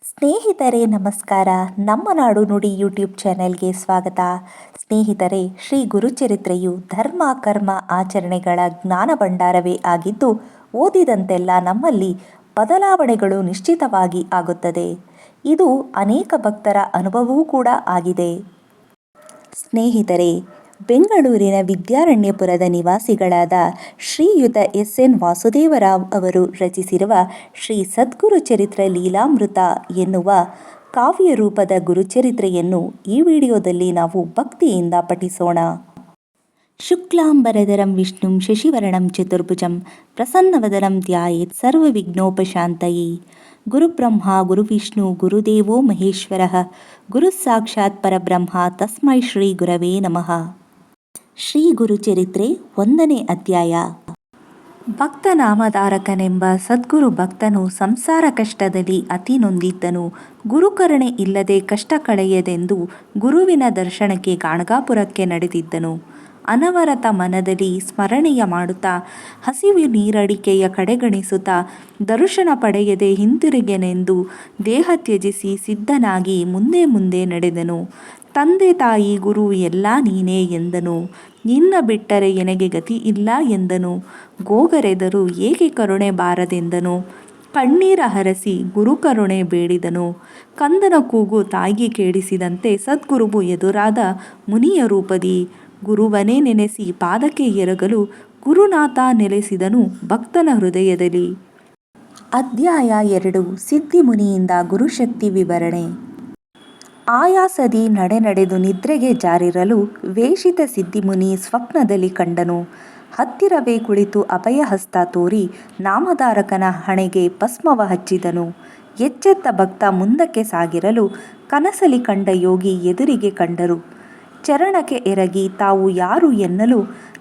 ಸ್ನೇಹಿತರೆ ನಮಸ್ಕಾರ. ನಮ್ಮ ನಾಡು ನುಡಿ ಯೂಟ್ಯೂಬ್ ಚಾನೆಲ್ಗೆ ಸ್ವಾಗತ. ಸ್ನೇಹಿತರೆ, ಶ್ರೀ ಗುರುಚರಿತ್ರೆಯು ಧರ್ಮ ಕರ್ಮ ಆಚರಣೆಗಳ ಜ್ಞಾನ ಭಂಡಾರವೇ ಆಗಿದ್ದು, ಓದಿದಂತೆಲ್ಲ ನಮ್ಮಲ್ಲಿ ಬದಲಾವಣೆಗಳು ನಿಶ್ಚಿತವಾಗಿ ಆಗುತ್ತದೆ. ಇದು ಅನೇಕ ಭಕ್ತರ ಅನುಭವವೂ ಕೂಡ ಆಗಿದೆ. ಸ್ನೇಹಿತರೆ, ಬೆಂಗಳೂರಿನ ವಿದ್ಯಾರಣ್ಯಪುರದ ನಿವಾಸಿಗಳಾದ ಶ್ರೀಯುತ ಎಸ್.ಎನ್. ವಾಸುದೇವರಾವ್ ಅವರು ರಚಿಸಿರುವ ಶ್ರೀ ಸದ್ಗುರು ಚರಿತ್ರೆ ಲೀಲಾಮೃತ ಎನ್ನುವ ಕಾವ್ಯ ರೂಪದ ಗುರುಚರಿತ್ರೆಯನ್ನು ಈ ವಿಡಿಯೋದಲ್ಲಿ ನಾವು ಭಕ್ತಿಯಿಂದ ಪಠಿಸೋಣ. ಶುಕ್ಲಾಂಬರಧರಂ ವಿಷ್ಣುಂ ಶಶಿವರ್ಣಂ ಚತುರ್ಭುಜಂ ಪ್ರಸನ್ನವದನಂ ಧ್ಯಾಯೇತ್ ಸರ್ವವಿಘ್ನೋಪಶಾಂತಯೇ. ಗುರುಬ್ರಹ್ಮ ಗುರುವಿಷ್ಣು ಗುರುದೇವೋ ಮಹೇಶ್ವರಃ ಗುರುಸ್ಸಾಕ್ಷಾತ್ ಪರಬ್ರಹ್ಮ ತಸ್ಮೈ ಶ್ರೀ ಗುರವೇ ನಮಃ. ಶ್ರೀ ಗುರುಚರಿತ್ರೆ 1ನೇ ಅಧ್ಯಾಯ. ಭಕ್ತನಾಮಧಾರಕನೆಂಬ ಸದ್ಗುರು ಭಕ್ತನು ಸಂಸಾರ ಕಷ್ಟದಲ್ಲಿ ಅತಿ ನೊಂದಿದ್ದನು. ಗುರುಕರುಣೆ ಇಲ್ಲದೆ ಕಷ್ಟ ಕಳೆಯದೆಂದು ಗುರುವಿನ ದರ್ಶನಕ್ಕೆ ಗಾಣಗಾಪುರಕ್ಕೆ ನಡೆದಿದ್ದನು. ಅನವರತ ಮನದಲ್ಲಿ ಸ್ಮರಣೆಯ ಮಾಡುತ್ತಾ, ಹಸಿವು ನೀರಡಿಕೆಯ ಕಡೆಗಣಿಸುತ್ತಾ, ದರ್ಶನ ಪಡೆಯದೆ ಹಿಂತಿರುಗೆನೆಂದು ದೇಹ ತ್ಯಜಿಸಿ ಸಿದ್ಧನಾಗಿ ಮುಂದೆ ಮುಂದೆ ನಡೆದನು. ತಂದೆ ತಾಯಿ ಗುರು ಎಲ್ಲ ನೀನೇ ಎಂದನು. ನಿನ್ನ ಬಿಟ್ಟರೆ ಎನಗೆ ಗತಿ ಇಲ್ಲ ಎಂದನು. ಗೋಗರೆದರೂ ಏಕೆ ಕರುಣೆ ಬಾರದೆಂದನು. ಕಣ್ಣೀರ ಹರಸಿ ಗುರುಕರುಣೆ ಬೇಡಿದನು. ಕಂದನ ಕೂಗು ತಾಯಿಗೆ ಕೇಳಿಸಿದಂತೆ ಸದ್ಗುರುವು ಎದುರಾದ ಮುನಿಯ ರೂಪದಿ ಗುರುವನೇ ನೆನೆಸಿ ಪಾದಕ್ಕೆ ಎರಗಲು ಗುರುನಾಥ ನೆಲೆಸಿದನು ಭಕ್ತನ ಹೃದಯದಲ್ಲಿ. ಅಧ್ಯಾಯ 2. ಸಿದ್ಧಿಮುನಿಯಿಂದ ಗುರುಶಕ್ತಿ ವಿವರಣೆ. ಆಯಾಸದಿ ನಡೆದು ನಿದ್ರೆಗೆ ಜಾರಿರಲು ವೇಷಿತ ಸಿದ್ಧಿಮುನಿ ಸ್ವಪ್ನದಲ್ಲಿ ಕಂಡನು. ಹತ್ತಿರವೇ ಕುಳಿತು ಅಭಯಹಸ್ತ ತೋರಿ ನಾಮಧಾರಕನ ಹಣೆಗೆ ಭಸ್ಮವ ಹಚ್ಚಿದನು. ಎಚ್ಚೆತ್ತ ಭಕ್ತ ಮುಂದಕ್ಕೆ ಸಾಗಿರಲು ಕನಸಲಿ ಕಂಡ ಯೋಗಿ ಎದುರಿಗೆ ಕಂಡರು. ಚರಣಕ್ಕೆ ಎರಗಿ ತಾವು ಯಾರು ಎನ್ನಲು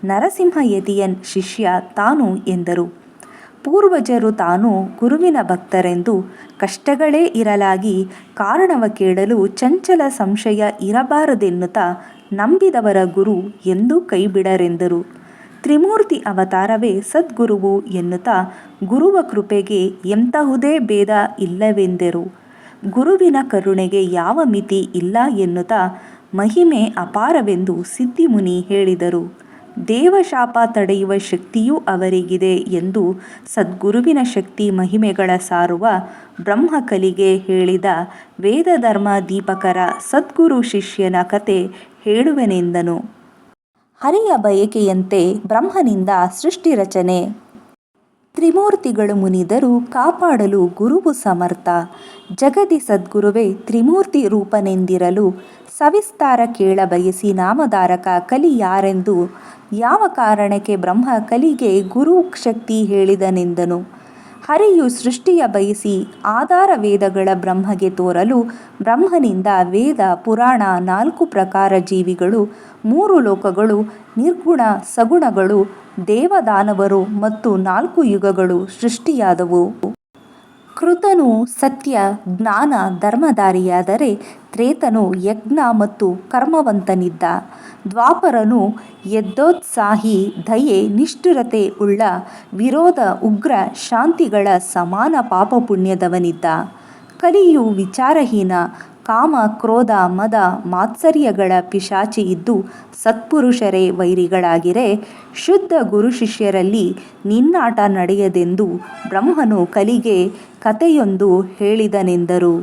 ನರಸಿಂಹ ಯತಿಯ ಶಿಷ್ಯ ತಾನು ಎಂದರು. ಪೂರ್ವಜರು ತಾನು ಗುರುವಿನ ಭಕ್ತರೆಂದು ಕಷ್ಟಗಳೇ ಇರಲಾಗಿ ಕಾರಣವ ಕೇಳಲು ಚಂಚಲ ಸಂಶಯ ಇರಬಾರದೆನ್ನುತ್ತಾ ನಂಬಿದವರ ಗುರು ಎಂದೂ ಕೈಬಿಡರೆಂದರು. ತ್ರಿಮೂರ್ತಿ ಅವತಾರವೇ ಸದ್ಗುರುವು ಎನ್ನುತ್ತಾ ಗುರುವ ಕೃಪೆಗೆ ಎಂತಹುದೇ ಭೇದ ಇಲ್ಲವೆಂದರು. ಗುರುವಿನ ಕರುಣೆಗೆ ಯಾವ ಮಿತಿ ಇಲ್ಲ ಎನ್ನುತ್ತಾ ಮಹಿಮೆ ಅಪಾರವೆಂದು ಸಿದ್ಧಿಮುನಿ ಹೇಳಿದರು. ದೇವಶಾಪ ತಡೆಯುವ ಶಕ್ತಿಯೂ ಅವರಿಗಿದೆ ಎಂದು ಸದ್ಗುರುವಿನ ಶಕ್ತಿ ಮಹಿಮೆಗಳ ಸಾರುವ ಬ್ರಹ್ಮಕಲಿಗೆ ಹೇಳಿದ ವೇದಧರ್ಮ ದೀಪಕರ ಸದ್ಗುರು ಶಿಷ್ಯನ ಕತೆ ಹೇಳುವೆನೆಂದನು. ಹರಿಯ ಬಯಕೆಯಂತೆ ಬ್ರಹ್ಮನಿಂದ ಸೃಷ್ಟಿ ರಚನೆ. ತ್ರಿಮೂರ್ತಿಗಳು ಮುನಿದರು ಕಾಪಾಡಲು ಗುರುವು ಸಮರ್ಥ. ಜಗದಿ ಸದ್ಗುರುವೇ ತ್ರಿಮೂರ್ತಿ ರೂಪನೆಂದಿರಲು ಸವಿಸ್ತಾರ ಕೇಳ ಬಯಸಿ ನಾಮಧಾರಕ ಕಲಿ ಯಾರೆಂದು ಯಾವ ಕಾರಣಕ್ಕೆ ಬ್ರಹ್ಮ ಕಲಿಗೆ ಗುರು ಶಕ್ತಿ ಹೇಳಿದನೆಂದನು. ಹರಿಯು ಸೃಷ್ಟಿಯ ಬಯಸಿ ಆಧಾರ ವೇದಗಳ ಬ್ರಹ್ಮಗೆ ತೋರಲು ಬ್ರಹ್ಮನಿಂದ ವೇದ ಪುರಾಣ 4 ಪ್ರಕಾರ ಜೀವಿಗಳು 3 ಲೋಕಗಳು ನಿರ್ಗುಣ ಸಗುಣಗಳು ದೇವದಾನವರು ಮತ್ತು 4 ಯುಗಗಳು ಸೃಷ್ಟಿಯಾದವು. ಕೃತನು ಸತ್ಯ ಜ್ಞಾನ ಧರ್ಮಧಾರಿಯಾದರೆ ತ್ರೇತನು ಯಜ್ಞ ಮತ್ತು ಕರ್ಮವಂತನಿದ್ದ. ದ್ವಾಪರನು ಯದ್ಯೋತ್ಸಾಹಿ ದಯೆ ನಿಷ್ಠುರತೆ ಉಳ್ಳ ವಿರೋಧ ಉಗ್ರ ಶಾಂತಿಗಳ ಸಮಾನ ಪಾಪಪುಣ್ಯದವನಿದ್ದ. ಕಲಿಯು ವಿಚಾರಹೀನ ಕಾಮ ಕ್ರೋಧ ಮದ ಮಾತ್ಸರ್ಯಗಳ ಪಿಶಾಚಿ ಇದ್ದು ಸತ್ಪುರುಷರೇ ವೈರಿಗಳಾಗಿರೆ ಶುದ್ಧ ಗುರು ಶಿಷ್ಯರಲ್ಲಿ ನಿನ್ನಾಟ ನಡೆಯದೆಂದು ಬ್ರಹ್ಮನು ಕಲಿಗೆ ಕಥೆಯೊಂದು ಹೇಳಿದನೆಂದರು.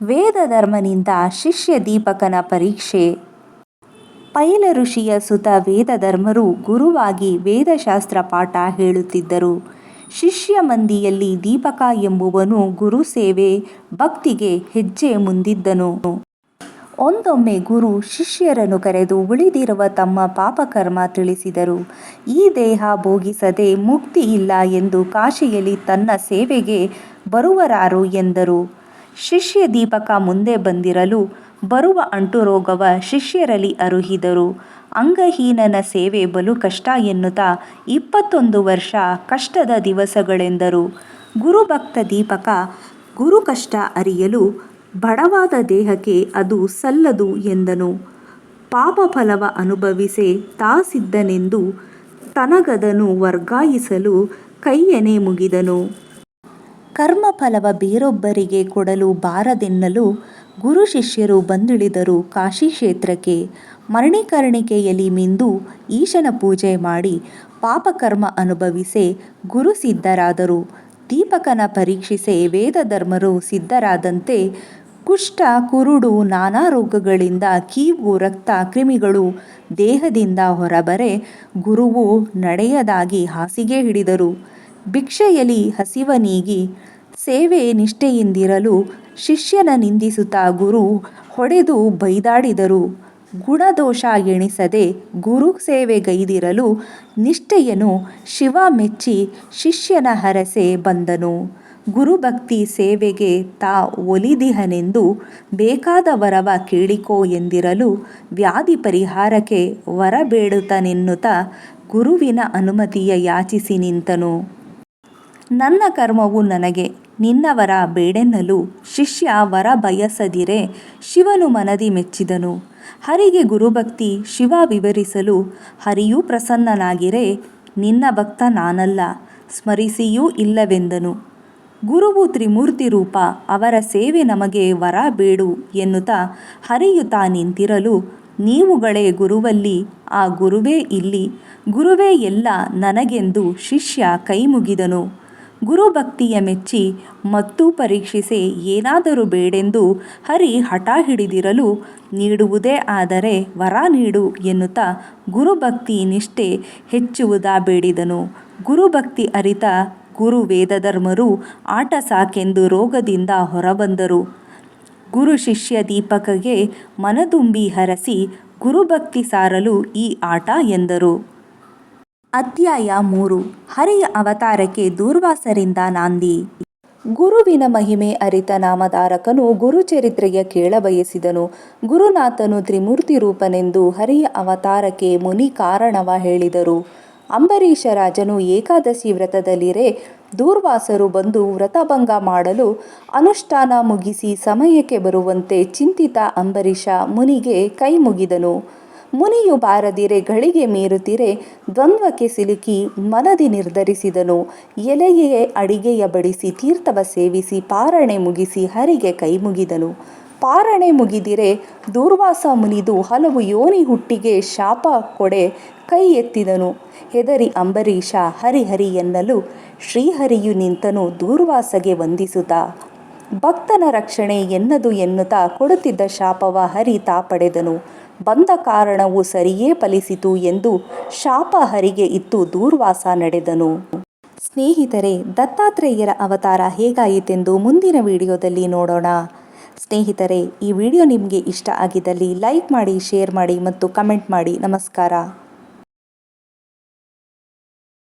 ವೇದಧರ್ಮನಿಂದ ಶಿಷ್ಯ ದೀಪಕನ ಪರೀಕ್ಷೆ. ಪೈಲ ಋಷಿಯ ಸುತ ವೇದಧರ್ಮರು ಗುರುವಾಗಿ ವೇದಶಾಸ್ತ್ರ ಪಾಠ ಹೇಳುತ್ತಿದ್ದರು. ಶಿಷ್ಯ ಮಂದಿಯಲ್ಲಿ ದೀಪಕ ಎಂಬುವನು ಗುರು ಸೇವೆ ಭಕ್ತಿಗೆ ಹೆಜ್ಜೆ ಮುಂದಿದ್ದನು. ಒಂದೊಮ್ಮೆ ಗುರು ಶಿಷ್ಯರನ್ನು ಕರೆದು ಉಳಿದಿರುವ ತಮ್ಮ ಪಾಪಕರ್ಮ ತಿಳಿಸಿದರು. ಈ ದೇಹ ಭೋಗಿಸದೆ ಮುಕ್ತಿ ಇಲ್ಲ ಎಂದು ಕಾಶಿಯಲ್ಲಿ ತನ್ನ ಸೇವೆಗೆ ಬರುವರಾರು ಎಂದರು. ಶಿಷ್ಯ ದೀಪಕ ಮುಂದೆ ಬಂದಿರಲು ಬರುವ ಅಂಟುರೋಗವ ಶಿಷ್ಯರಲ್ಲಿ ಅರುಹಿದರು. ಅಂಗಹೀನನ ಸೇವೆ ಬಲು ಕಷ್ಟ ಎನ್ನುತ್ತಾ 21 ವರ್ಷ ಕಷ್ಟದ ದಿವಸಗಳೆಂದರು. ಗುರುಭಕ್ತ ದೀಪಕ ಗುರು ಕಷ್ಟ ಅರಿಯಲು ಬಡವಾದ ದೇಹಕ್ಕೆ ಅದು ಸಲ್ಲದು ಎಂದನು. ಪಾಪಫಲವ ಅನುಭವಿಸೆ ತಾಸಿದ್ದನೆಂದು ತನಗದನು ವರ್ಗಾಯಿಸಲು ಕೈಯನೆ ಮುಗಿದನು. ಕರ್ಮಫಲವ ಬೇರೊಬ್ಬರಿಗೆ ಕೊಡಲು ಬಾರದೆನ್ನಲು ಗುರು ಶಿಷ್ಯರು ಬಂದಿಳಿದರು ಕಾಶಿ ಕ್ಷೇತ್ರಕ್ಕೆ. ಮರಣಿಕರ್ಣಿಕೆಯಲ್ಲಿ ಮಿಂದು ಈಶನ ಪೂಜೆ ಮಾಡಿ ಪಾಪಕರ್ಮ ಅನುಭವಿಸೆ ಗುರು ಸಿದ್ಧರಾದರು. ದೀಪಕನ ಪರೀಕ್ಷಿಸೆ ವೇದಧರ್ಮರು ಸಿದ್ಧರಾದಂತೆ ಕುಷ್ಠ ಕುರುಡು ನಾನಾ ರೋಗಗಳಿಂದ ಕೀವು ರಕ್ತ ಕ್ರಿಮಿಗಳು ದೇಹದಿಂದ ಹೊರಬರೆ ಗುರುವು ನಡೆಯದಾಗಿ ಹಾಸಿಗೆ ಹಿಡಿದರು. ಭಿಕ್ಷೆಯಲಿ ಹಸಿವನೀಗಿ ಸೇವೆ ನಿಷ್ಠೆಯಿಂದಿರಲು ಶಿಷ್ಯನ ನಿಂದಿಸುತ್ತಾ ಗುರು ಹೊಡೆದು ಬೈದಾಡಿದರು. ಗುಣದೋಷ ಎಣಿಸದೆ ಗುರು ಸೇವೆಗೈದಿರಲು ನಿಷ್ಠೆಯನು ಶಿವ ಮೆಚ್ಚಿ ಶಿಷ್ಯನ ಹರಸೆ ಬಂದನು. ಗುರುಭಕ್ತಿ ಸೇವೆಗೆ ತಾ ಒಲಿದಿಹನೆಂದು ಬೇಕಾದ ವರವ ಕೇಳಿಕೋ ಎಂದಿರಲು ವ್ಯಾಧಿ ಪರಿಹಾರಕ್ಕೆ ವರ ಬೇಡುತ್ತನೆನ್ನುತ್ತ ಗುರುವಿನ ಅನುಮತಿಯ ಯಾಚಿಸಿ ನಿಂತನು. ನನ್ನ ಕರ್ಮವು ನನಗೆ ನಿನ್ನ ವರ ಬೇಡೆನ್ನಲು ಶಿಷ್ಯ ವರ ಬಯಸದಿರೆ ಶಿವನು ಮನದಿ ಮೆಚ್ಚಿದನು. ಹರಿಗೆ ಗುರುಭಕ್ತಿ ಶಿವ ವಿವರಿಸಲು ಹರಿಯೂ ಪ್ರಸನ್ನನಾಗಿರೆ ನಿನ್ನ ಭಕ್ತ ನಾನಲ್ಲ ಸ್ಮರಿಸಿಯೂ ಇಲ್ಲವೆಂದನು. ಗುರುವು ತ್ರಿಮೂರ್ತಿ ರೂಪ ಅವರ ಸೇವೆ ನಮಗೆ ವರ ಬೇಡು ಎನ್ನುತ್ತಾ ಹರಿಯುತ್ತಾ ನಿಂತಿರಲು ನೀವುಗಳೇ ಗುರುವಲ್ಲಿ ಆ ಗುರುವೇ ಇಲ್ಲಿ ಗುರುವೇ ಎಲ್ಲ ನನಗೆಂದು ಶಿಷ್ಯ ಕೈ ಮುಗಿದನು. ಗುರುಭಕ್ತಿಯ ಮೆಚ್ಚಿ ಮತ್ತೂ ಪರೀಕ್ಷಿಸೆ ಏನಾದರೂ ಬೇಡೆಂದು ಹರಿ ಹಠ ಹಿಡಿದಿರಲು ನೀಡುವುದೇ ಆದರೆ ವರ ನೀಡು ಎನ್ನುತ್ತಾ ಗುರುಭಕ್ತಿ ನಿಷ್ಠೆ ಹೆಚ್ಚುವುದ ಬೇಡಿದನು. ಗುರುಭಕ್ತಿ ಅರಿತ ಗುರು ವೇದಧರ್ಮರು ಆಟ ಸಾಕೆಂದು ರೋಗದಿಂದ ಹೊರಬಂದರು. ಗುರು ಶಿಷ್ಯ ದೀಪಕಗೆ ಮನದುಂಬಿ ಹರಸಿ ಗುರುಭಕ್ತಿ ಸಾರಲು ಈ ಆಟ ಎಂದರು. ಅಧ್ಯಾಯ 3 ಹರಿಯ ಅವತಾರಕ್ಕೆ ದೂರ್ವಾಸರಿಂದ ನಾಂದಿ. ಗುರುವಿನ ಮಹಿಮೆ ಅರಿತ ನಾಮಧಾರಕನು ಗುರುಚರಿತ್ರೆಯ ಕೇಳಬಯಸಿದನು. ಗುರುನಾಥನು ತ್ರಿಮೂರ್ತಿ ರೂಪನೆಂದು ಹರಿಯ ಅವತಾರಕ್ಕೆ ಮುನಿ ಕಾರಣವ ಹೇಳಿದರು. ಅಂಬರೀಷ ರಾಜನು ಏಕಾದಶಿ ವ್ರತದಲ್ಲಿರೆ ದೂರ್ವಾಸರು ಬಂದು ವ್ರತಭಂಗ ಮಾಡಲು ಅನುಷ್ಠಾನ ಮುಗಿಸಿ ಸಮಯಕ್ಕೆ ಬರುವಂತೆ ಚಿಂತಿತ ಅಂಬರೀಷ ಮುನಿಗೆ ಕೈ ಮುಗಿದನು. ಮುನಿಯು ಬಾರದಿರೆ ಗಳಿಗೆ ಮೀರುತ್ತಿರೆ ದ್ವಂದ್ವಕ್ಕೆ ಸಿಲುಕಿ ಮನದಿ ನಿರ್ಧರಿಸಿದನು. ಎಲೆಯೇ ಅಡಿಗೆಯ ಬಡಿಸಿ ತೀರ್ಥವ ಸೇವಿಸಿ ಪಾರಣೆ ಮುಗಿಸಿ ಹರಿಗೆ ಕೈ ಮುಗಿದನು. ಪಾರಣೆ ಮುಗಿದಿರೆ ದೂರ್ವಾಸ ಮುನಿದು ಹಲವು ಯೋನಿ ಹುಟ್ಟಿಗೆ ಶಾಪ ಕೊಡೆ ಕೈ ಎತ್ತಿದನು. ಹೆದರಿ ಅಂಬರೀಷ ಹರಿ ಎನ್ನಲು ಶ್ರೀಹರಿಯು ನಿಂತನು ದೂರ್ವಾಸಗೆ ವಂದಿಸುತ್ತ. ಭಕ್ತನ ರಕ್ಷಣೆ ಎನ್ನದು ಎನ್ನುತ್ತಾ ಕೊಡುತ್ತಿದ್ದ ಶಾಪವ ಹರಿ ತಾ ಪಡೆದನು. ಬಂದ ಕಾರಣವು ಸರಿಯೇ ಫಲಿಸಿತು ಎಂದು ಶಾಪ ಹರಿಗೆ ಇತ್ತು ದೂರ್ವಾಸ ನಡೆದನು. ಸ್ನೇಹಿತರೆ, ದತ್ತಾತ್ರೇಯರ ಅವತಾರ ಹೇಗಾಯಿತೆಂದು ಮುಂದಿನ ವಿಡಿಯೋದಲ್ಲಿ ನೋಡೋಣ. ಸ್ನೇಹಿತರೆ, ಈ ವಿಡಿಯೋ ನಿಮಗೆ ಇಷ್ಟ ಆಗಿದ್ದಲ್ಲಿ ಲೈಕ್ ಮಾಡಿ, ಶೇರ್ ಮಾಡಿ ಮತ್ತು ಕಮೆಂಟ್ ಮಾಡಿ. ನಮಸ್ಕಾರ.